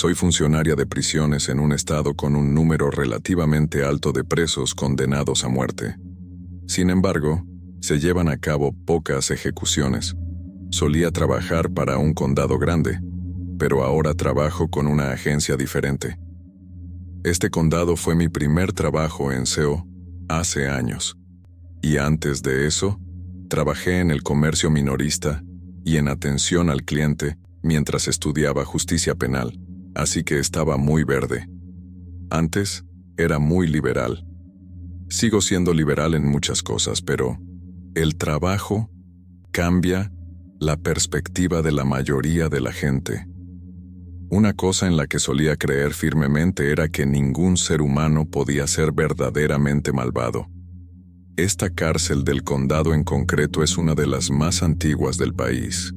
Soy funcionaria de prisiones en un estado con un número relativamente alto de presos condenados a muerte. Sin embargo, se llevan a cabo pocas ejecuciones. Solía trabajar para un condado grande, pero ahora trabajo con una agencia diferente. Este condado fue mi primer trabajo en SEO hace años, y antes de eso, trabajé en el comercio minorista y en atención al cliente mientras estudiaba justicia penal, así que estaba muy verde. Antes, era muy liberal. Sigo siendo liberal en muchas cosas, pero el trabajo cambia la perspectiva de la mayoría de la gente. Una cosa en la que solía creer firmemente era que ningún ser humano podía ser verdaderamente malvado. Esta cárcel del condado en concreto es una de las más antiguas del país,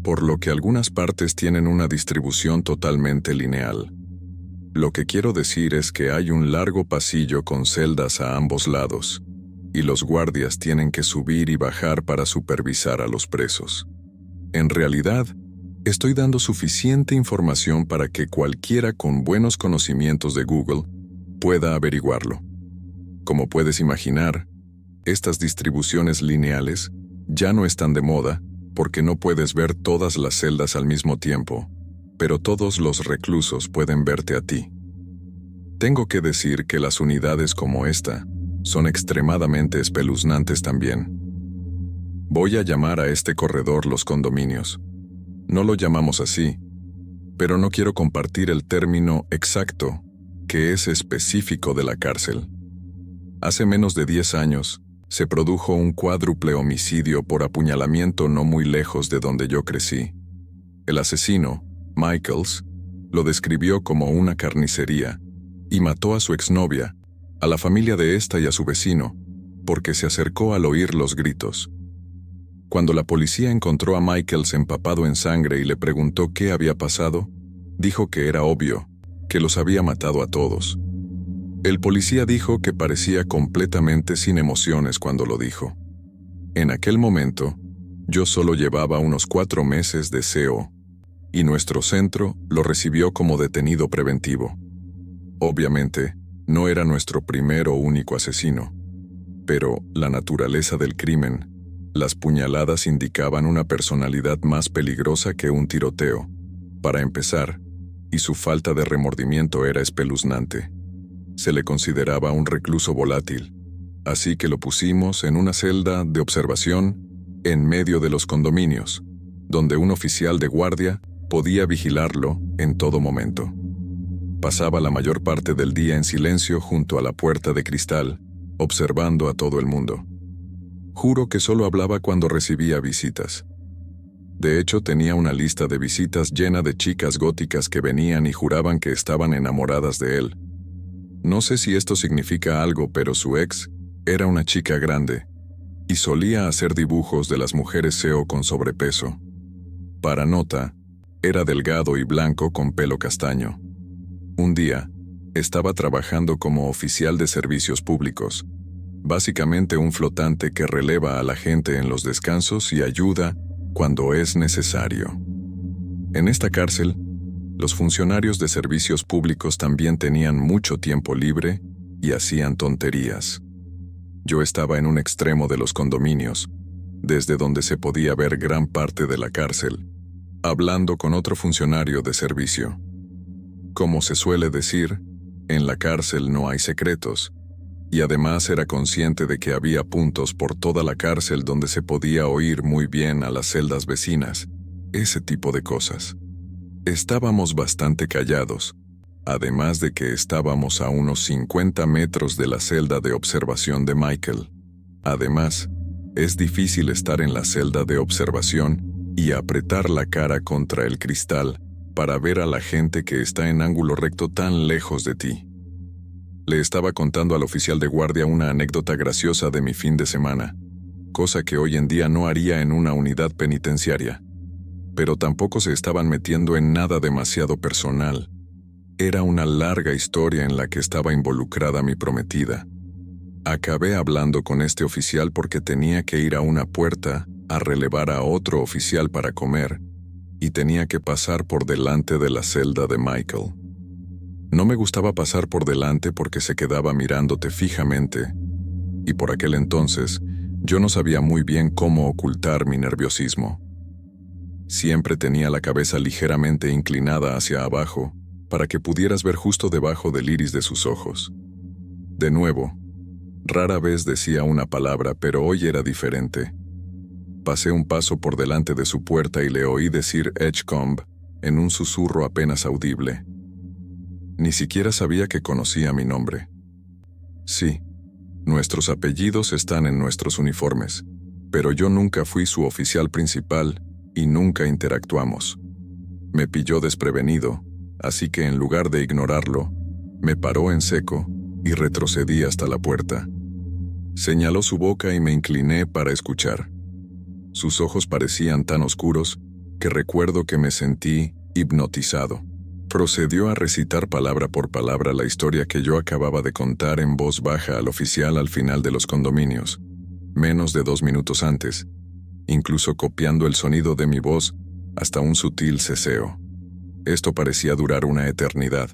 por lo que algunas partes tienen una distribución totalmente lineal. Lo que quiero decir es que hay un largo pasillo con celdas a ambos lados, y los guardias tienen que subir y bajar para supervisar a los presos. En realidad, estoy dando suficiente información para que cualquiera con buenos conocimientos de Google pueda averiguarlo. Como puedes imaginar, estas distribuciones lineales ya no están de moda porque no puedes ver todas las celdas al mismo tiempo, pero todos los reclusos pueden verte a ti. Tengo que decir que las unidades como esta son extremadamente espeluznantes también. Voy a llamar a este corredor los condominios. No lo llamamos así, pero no quiero compartir el término exacto, que es específico de la cárcel. Hace menos de 10 años, se produjo un cuádruple homicidio por apuñalamiento no muy lejos de donde yo crecí. El asesino, Michaels, lo describió como una carnicería y mató a su exnovia, a la familia de esta y a su vecino, porque se acercó al oír los gritos. Cuando la policía encontró a Michaels empapado en sangre y le preguntó qué había pasado, dijo que era obvio, que los había matado a todos. El policía dijo que parecía completamente sin emociones cuando lo dijo. En aquel momento, yo solo llevaba unos 4 meses de SEO, y nuestro centro lo recibió como detenido preventivo. Obviamente, no era nuestro primer o único asesino, pero la naturaleza del crimen, las puñaladas indicaban una personalidad más peligrosa que un tiroteo, para empezar, y su falta de remordimiento era espeluznante. Se le consideraba un recluso volátil, así que lo pusimos en una celda de observación en medio de los condominios, donde un oficial de guardia podía vigilarlo en todo momento. Pasaba la mayor parte del día en silencio junto a la puerta de cristal, observando a todo el mundo. Juro que solo hablaba cuando recibía visitas. De hecho, tenía una lista de visitas llena de chicas góticas que venían y juraban que estaban enamoradas de él. No sé si esto significa algo, pero su ex era una chica grande y solía hacer dibujos de las mujeres SEO con sobrepeso. Para nota, era delgado y blanco con pelo castaño. Un día, estaba trabajando como oficial de servicios públicos, básicamente un flotante que releva a la gente en los descansos y ayuda cuando es necesario. En esta cárcel, los funcionarios de servicios públicos también tenían mucho tiempo libre y hacían tonterías. Yo estaba en un extremo de los condominios, desde donde se podía ver gran parte de la cárcel, hablando con otro funcionario de servicio. Como se suele decir, en la cárcel no hay secretos, y además era consciente de que había puntos por toda la cárcel donde se podía oír muy bien a las celdas vecinas, ese tipo de cosas. Estábamos bastante callados, además de que estábamos a unos 50 metros de la celda de observación de Michael. Además, es difícil estar en la celda de observación y apretar la cara contra el cristal para ver a la gente que está en ángulo recto tan lejos de ti. Le estaba contando al oficial de guardia una anécdota graciosa de mi fin de semana, cosa que hoy en día no haría en una unidad penitenciaria. Pero tampoco se estaban metiendo en nada demasiado personal. Era una larga historia en la que estaba involucrada mi prometida. Acabé hablando con este oficial porque tenía que ir a una puerta a relevar a otro oficial para comer, y tenía que pasar por delante de la celda de Michael. No me gustaba pasar por delante porque se quedaba mirándote fijamente, y por aquel entonces yo no sabía muy bien cómo ocultar mi nerviosismo. Siempre tenía la cabeza ligeramente inclinada hacia abajo para que pudieras ver justo debajo del iris de sus ojos. De nuevo, rara vez decía una palabra, pero hoy era diferente. Pasé un paso por delante de su puerta y le oí decir Edgecombe en un susurro apenas audible. Ni siquiera sabía que conocía mi nombre. Sí, nuestros apellidos están en nuestros uniformes, pero yo nunca fui su oficial principal y nunca interactuamos. Me pilló desprevenido, así que en lugar de ignorarlo, me paró en seco y retrocedí hasta la puerta. Señaló su boca y me incliné para escuchar. Sus ojos parecían tan oscuros que recuerdo que me sentí hipnotizado. Procedió a recitar palabra por palabra la historia que yo acababa de contar en voz baja al oficial al final de los condominios, menos de 2 minutos antes, incluso copiando el sonido de mi voz hasta un sutil ceseo. Esto parecía durar una eternidad.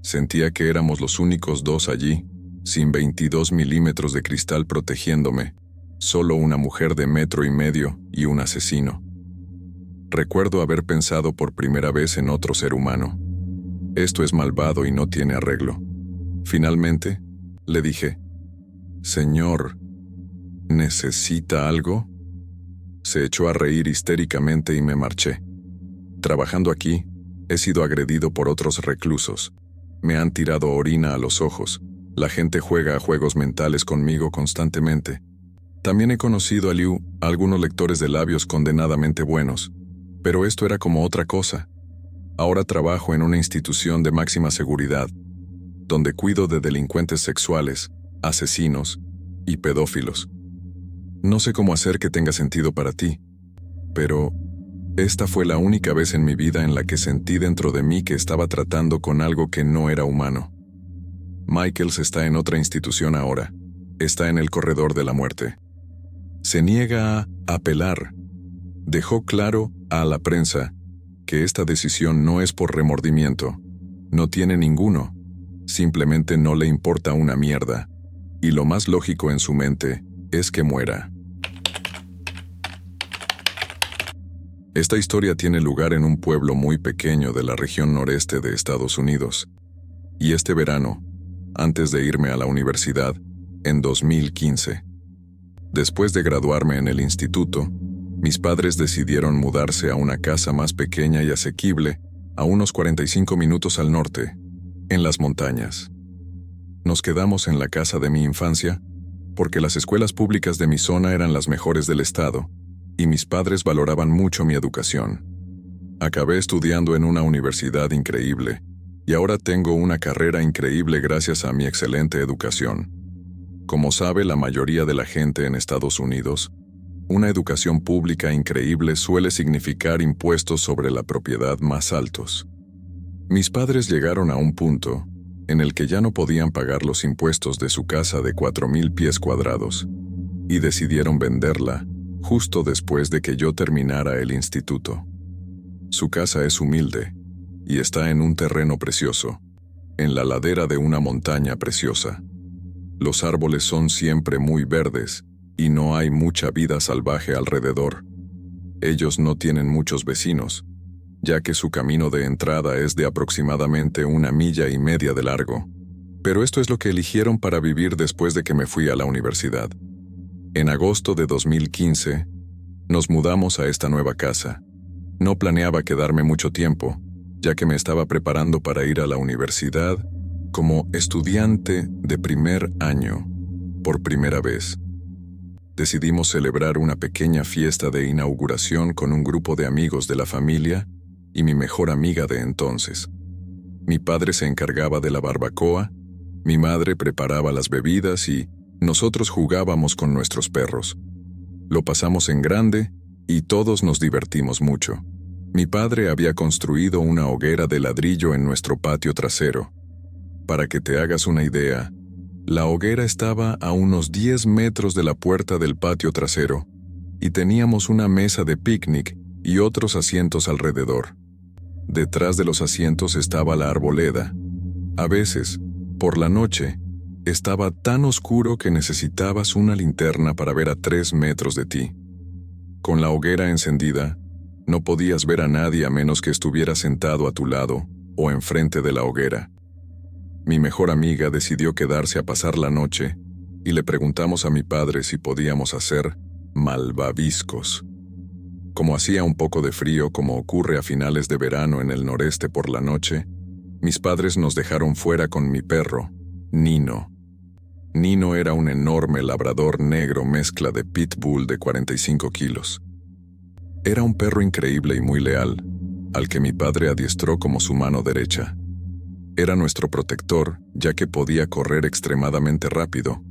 Sentía que éramos los únicos dos allí, sin 22 milímetros de cristal protegiéndome, solo una mujer de 1,5 metros y un asesino. Recuerdo haber pensado por primera vez en otro ser humano. Esto es malvado y no tiene arreglo. Finalmente, le dije, «Señor, ¿necesita algo?» Se echó a reír histéricamente y me marché. Trabajando aquí, he sido agredido por otros reclusos. Me han tirado orina a los ojos. La gente juega a juegos mentales conmigo constantemente. También he conocido a Liu, a algunos lectores de labios condenadamente buenos. Pero esto era como otra cosa. Ahora trabajo en una institución de máxima seguridad, donde cuido de delincuentes sexuales, asesinos y pedófilos. No sé cómo hacer que tenga sentido para ti, pero esta fue la única vez en mi vida en la que sentí dentro de mí que estaba tratando con algo que no era humano. Michaels está en otra institución ahora. Está en el corredor de la muerte. Se niega a apelar. Dejó claro a la prensa que esta decisión no es por remordimiento. No tiene ninguno. Simplemente no le importa una mierda. Y lo más lógico en su mente es que muera. Esta historia tiene lugar en un pueblo muy pequeño de la región noreste de Estados Unidos. Y este verano, antes de irme a la universidad, en 2015. Después de graduarme en el instituto, mis padres decidieron mudarse a una casa más pequeña y asequible, a unos 45 minutos al norte, en las montañas. Nos quedamos en la casa de mi infancia, porque las escuelas públicas de mi zona eran las mejores del estado, y mis padres valoraban mucho mi educación. Acabé estudiando en una universidad increíble, y ahora tengo una carrera increíble gracias a mi excelente educación. Como sabe la mayoría de la gente en Estados Unidos, una educación pública increíble suele significar impuestos sobre la propiedad más altos. Mis padres llegaron a un punto en el que ya no podían pagar los impuestos de su casa de 4,000 pies cuadrados, y decidieron venderla justo después de que yo terminara el instituto. Su casa es humilde y está en un terreno precioso, en la ladera de una montaña preciosa. Los árboles son siempre muy verdes y no hay mucha vida salvaje alrededor. Ellos no tienen muchos vecinos, ya que su camino de entrada es de aproximadamente 1,5 millas de largo. Pero esto es lo que eligieron para vivir después de que me fui a la universidad. En agosto de 2015, nos mudamos a esta nueva casa. No planeaba quedarme mucho tiempo, ya que me estaba preparando para ir a la universidad como estudiante de primer año, por primera vez. Decidimos celebrar una pequeña fiesta de inauguración con un grupo de amigos de la familia y mi mejor amiga de entonces. Mi padre se encargaba de la barbacoa, mi madre preparaba las bebidas y nosotros jugábamos con nuestros perros. Lo pasamos en grande y todos nos divertimos mucho. Mi padre había construido una hoguera de ladrillo en nuestro patio trasero. Para que te hagas una idea, la hoguera estaba a unos 10 metros de la puerta del patio trasero y teníamos una mesa de picnic y otros asientos alrededor. Detrás de los asientos estaba la arboleda. A veces, por la noche, estaba tan oscuro que necesitabas una linterna para ver a 3 metros de ti. Con la hoguera encendida, no podías ver a nadie a menos que estuviera sentado a tu lado o enfrente de la hoguera. Mi mejor amiga decidió quedarse a pasar la noche y le preguntamos a mi padre si podíamos hacer malvaviscos. Como hacía un poco de frío, como ocurre a finales de verano en el noreste por la noche, mis padres nos dejaron fuera con mi perro, Nino. Nino era un enorme labrador negro mezcla de pitbull de 45 kilos. Era un perro increíble y muy leal, al que mi padre adiestró como su mano derecha. Era nuestro protector, ya que podía correr extremadamente rápido,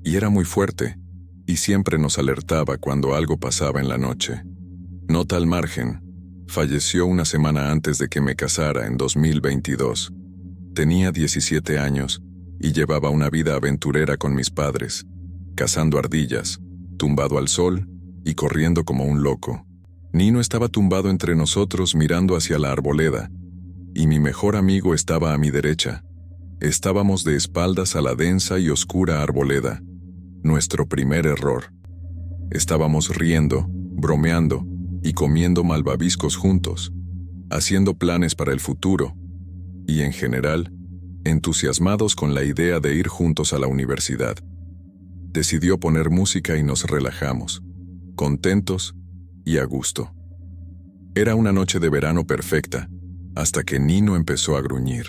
y era muy fuerte, y siempre nos alertaba cuando algo pasaba en la noche. Nota al margen, falleció una semana antes de que me casara en 2022. Tenía 17 años y llevaba una vida aventurera con mis padres, cazando ardillas, tumbado al sol y corriendo como un loco. Nino estaba tumbado entre nosotros mirando hacia la arboleda, y mi mejor amigo estaba a mi derecha. Estábamos de espaldas a la densa y oscura arboleda. Nuestro primer error. Estábamos riendo, bromeando y comiendo malvaviscos juntos, haciendo planes para el futuro, y en general, entusiasmados con la idea de ir juntos a la universidad. Decidió poner música y nos relajamos, contentos y a gusto. Era una noche de verano perfecta, hasta que Nino empezó a gruñir.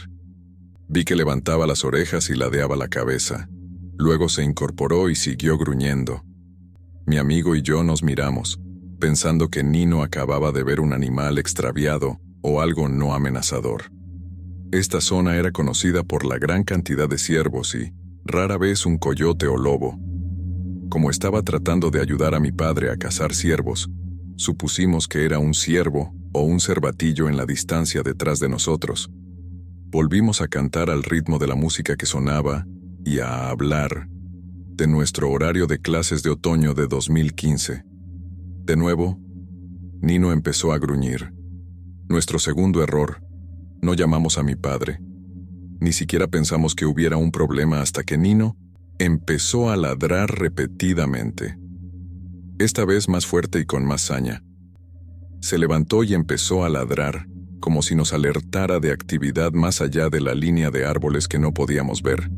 Vi que levantaba las orejas y ladeaba la cabeza. Luego se incorporó y siguió gruñendo. Mi amigo y yo nos miramos, pensando que Nino acababa de ver un animal extraviado o algo no amenazador. Esta zona era conocida por la gran cantidad de ciervos y, rara vez, un coyote o lobo. Como estaba tratando de ayudar a mi padre a cazar ciervos, supusimos que era un ciervo o un cervatillo en la distancia detrás de nosotros. Volvimos a cantar al ritmo de la música que sonaba y a hablar de nuestro horario de clases de otoño de 2015. De nuevo, Nino empezó a gruñir. Nuestro segundo error. No llamamos a mi padre. Ni siquiera pensamos que hubiera un problema hasta que Nino empezó a ladrar repetidamente. Esta vez más fuerte y con más saña. Se levantó y empezó a ladrar, como si nos alertara de actividad más allá de la línea de árboles que no podíamos ver.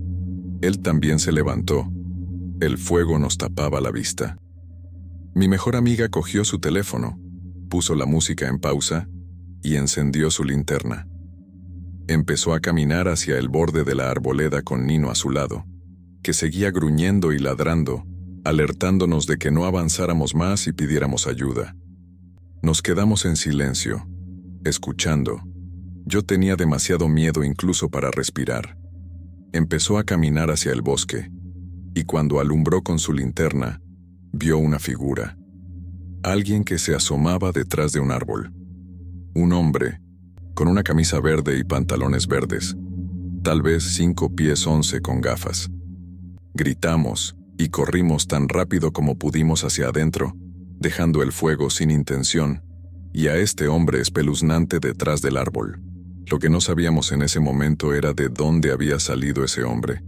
Él también se levantó. El fuego nos tapaba la vista. Mi mejor amiga cogió su teléfono, puso la música en pausa y encendió su linterna. Empezó a caminar hacia el borde de la arboleda con Nino a su lado, que seguía gruñendo y ladrando, alertándonos de que no avanzáramos más y pidiéramos ayuda. Nos quedamos en silencio, escuchando. Yo tenía demasiado miedo incluso para respirar. Empezó a caminar hacia el bosque, y cuando alumbró con su linterna, vio una figura. Alguien que se asomaba detrás de un árbol. Un hombre, con una camisa verde y pantalones verdes, tal vez 5 pies 11 con gafas. Gritamos y corrimos tan rápido como pudimos hacia adentro, dejando el fuego sin intención, y a este hombre espeluznante detrás del árbol. Lo que no sabíamos en ese momento era de dónde había salido ese hombre.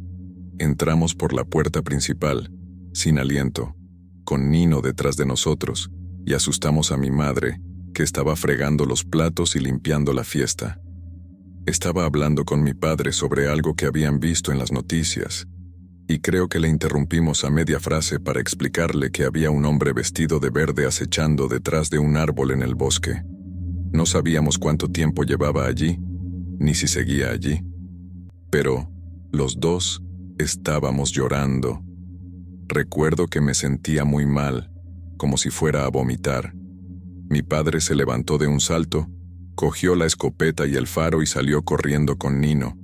Entramos por la puerta principal, sin aliento, con Nino detrás de nosotros, y asustamos a mi madre, que estaba fregando los platos y limpiando la fiesta. Estaba hablando con mi padre sobre algo que habían visto en las noticias, y creo que le interrumpimos a media frase para explicarle que había un hombre vestido de verde acechando detrás de un árbol en el bosque. No sabíamos cuánto tiempo llevaba allí, ni si seguía allí. Pero los dos estábamos llorando. Recuerdo que me sentía muy mal, como si fuera a vomitar. Mi padre se levantó de un salto, cogió la escopeta y el faro y salió corriendo con Nino.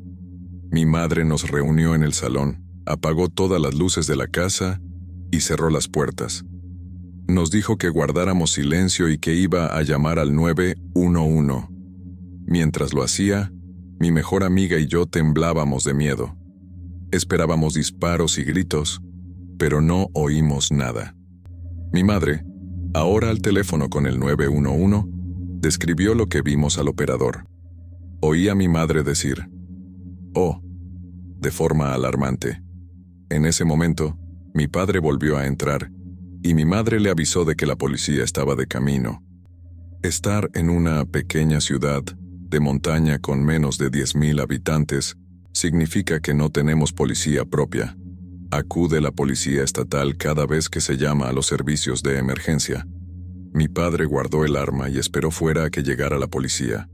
Mi madre nos reunió en el salón, apagó todas las luces de la casa y cerró las puertas. Nos dijo que guardáramos silencio y que iba a llamar al 911. Mientras lo hacía, mi mejor amiga y yo temblábamos de miedo. Esperábamos disparos y gritos, pero no oímos nada. Mi madre, ahora al teléfono con el 911, Describió lo que vimos al operador. Oí a mi madre decir, «Oh», de forma alarmante. En ese momento, mi padre volvió a entrar, y mi madre le avisó de que la policía estaba de camino. Estar en una pequeña ciudad de montaña con menos de 10,000 habitantes significa que no tenemos policía propia. Acude la policía estatal cada vez que se llama a los servicios de emergencia. Mi padre guardó el arma y esperó fuera a que llegara la policía.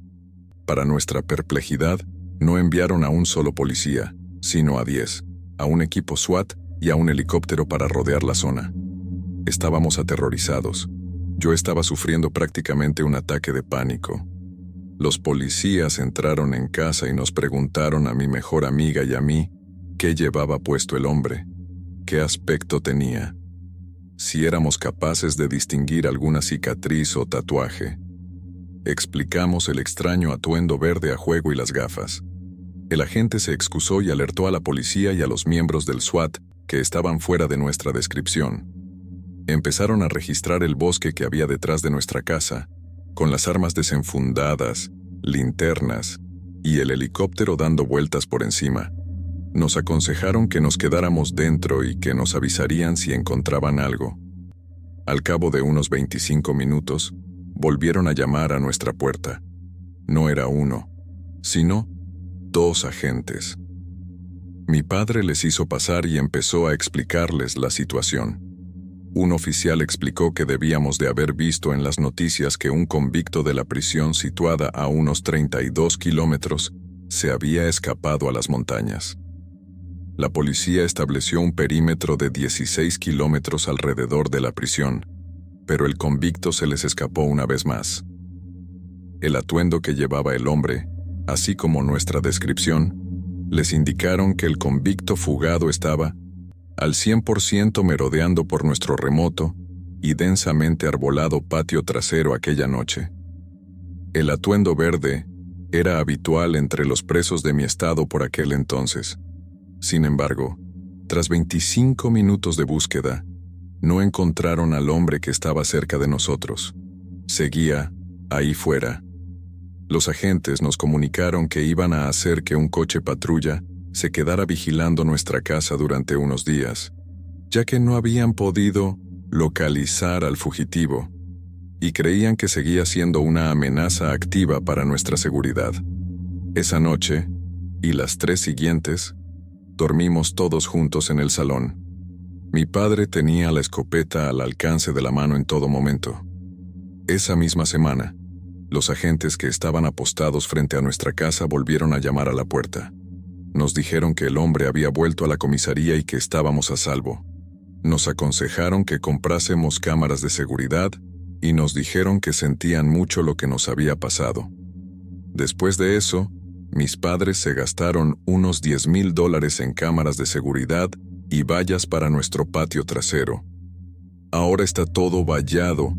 Para nuestra perplejidad, no enviaron a un solo policía, sino a 10, a un equipo SWAT y a un helicóptero para rodear la zona. Estábamos aterrorizados. Yo estaba sufriendo prácticamente un ataque de pánico. Los policías entraron en casa y nos preguntaron a mi mejor amiga y a mí qué llevaba puesto el hombre, qué aspecto tenía, si éramos capaces de distinguir alguna cicatriz o tatuaje. Explicamos el extraño atuendo verde a juego y las gafas. El agente se excusó y alertó a la policía y a los miembros del SWAT que estaban fuera de nuestra descripción. Empezaron a registrar el bosque que había detrás de nuestra casa, con las armas desenfundadas, linternas y el helicóptero dando vueltas por encima. Nos aconsejaron que nos quedáramos dentro y que nos avisarían si encontraban algo. Al cabo de unos 25 minutos, volvieron a llamar a nuestra puerta. No era uno, sino 2 agentes. Mi padre les hizo pasar y empezó a explicarles la situación. Un oficial explicó que debíamos de haber visto en las noticias que un convicto de la prisión situada a unos 32 kilómetros se había escapado a las montañas. La policía estableció un perímetro de 16 kilómetros alrededor de la prisión, pero el convicto se les escapó una vez más. El atuendo que llevaba el hombre, así como nuestra descripción, les indicaron que el convicto fugado estaba al 100% merodeando por nuestro remoto y densamente arbolado patio trasero aquella noche. El atuendo verde era habitual entre los presos de mi estado por aquel entonces. Sin embargo, tras 25 minutos de búsqueda, no encontraron al hombre que estaba cerca de nosotros. Seguía ahí fuera. Los agentes nos comunicaron que iban a hacer que un coche patrulla se quedara vigilando nuestra casa durante unos días, ya que no habían podido localizar al fugitivo y creían que seguía siendo una amenaza activa para nuestra seguridad. Esa noche, y las 3 siguientes, dormimos todos juntos en el salón. Mi padre tenía la escopeta al alcance de la mano en todo momento. Esa misma semana, los agentes que estaban apostados frente a nuestra casa volvieron a llamar a la puerta. Nos dijeron que el hombre había vuelto a la comisaría y que estábamos a salvo. Nos aconsejaron que comprásemos cámaras de seguridad y nos dijeron que sentían mucho lo que nos había pasado. Después de eso, mis padres se gastaron unos $10,000 en cámaras de seguridad y vallas para nuestro patio trasero. Ahora está todo vallado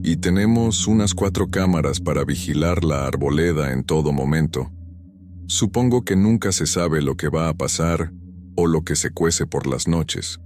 y tenemos unas 4 cámaras para vigilar la arboleda en todo momento. Supongo que nunca se sabe lo que va a pasar o lo que se cuece por las noches.